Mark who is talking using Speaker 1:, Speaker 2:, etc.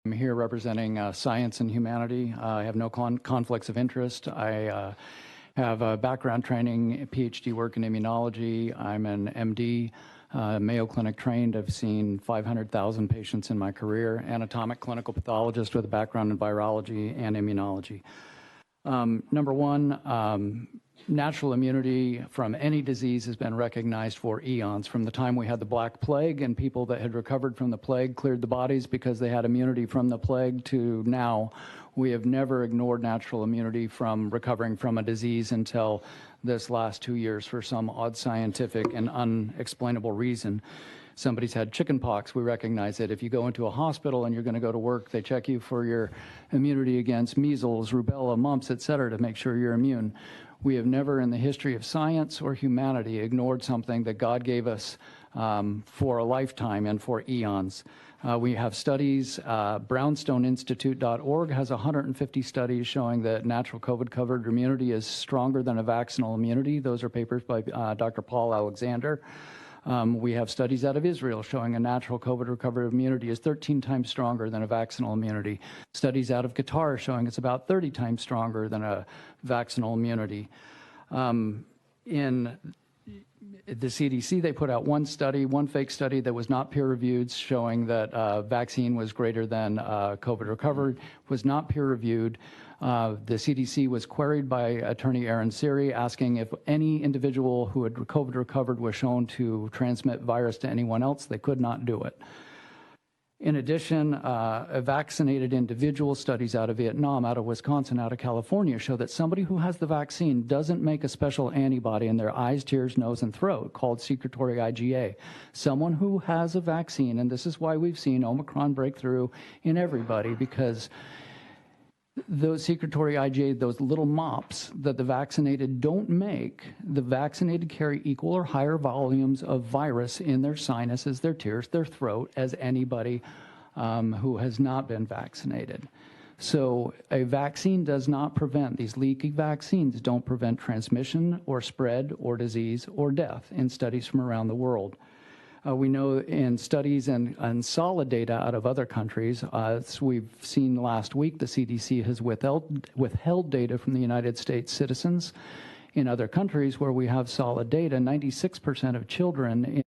Speaker 1: I'm here representing science and humanity. I have no conflicts of interest. I have a background training, PhD work in immunology. I'm an MD, Mayo Clinic trained. I've seen 500,000 patients in my career, anatomic clinical pathologist with a background in virology and immunology. Number one, natural immunity from any disease has been recognized for eons. From the time we had the Black Plague and people that had recovered from the plague cleared the bodies because they had immunity from the plague to now, we have never ignored natural immunity from recovering from a disease until this last 2 years for some odd scientific and unexplainable reason. Somebody's had chickenpox, we recognize it. If you go into a hospital and you're going to go to work, they check you for your immunity against measles, rubella, mumps, et cetera, to make sure you're immune. We have never in the history of science or humanity ignored something that God gave us for a lifetime and for eons. We have studies, BrownstoneInstitute.org has 150 studies showing that natural COVID-covered immunity is stronger than a vaccinal immunity. Those are papers by Dr. Paul Alexander. We have studies out of Israel showing a natural COVID-recovered immunity is 13 times stronger than a vaccinal immunity. Studies out of Qatar showing it's about 30 times stronger than a vaccinal immunity. In the CDC, they put out one study, one fake study that was not peer-reviewed showing that vaccine was greater than COVID recovered, was not peer-reviewed. The CDC was queried by Attorney Aaron Siri asking if any individual who had COVID recovered was shown to transmit virus to anyone else. They could not do it. In addition, a vaccinated individual studies out of Vietnam, out of Wisconsin, out of California show that somebody who has the vaccine doesn't make a special antibody in their eyes, ears, nose, and throat called secretory IgA. Someone who has a vaccine, and this is why we've seen Omicron breakthrough in everybody, because those secretory IgA, those little mops that the vaccinated don't make, the vaccinated carry equal or higher volumes of virus in their sinuses, their tears, their throat as anybody who has not been vaccinated. So a vaccine does not prevent, these leaky vaccines don't prevent transmission or spread or disease or death in studies from around the world. We know in studies and solid data out of other countries, as we've seen last week, the CDC has withheld data from the United States citizens. In other countries where we have solid data, 96% of children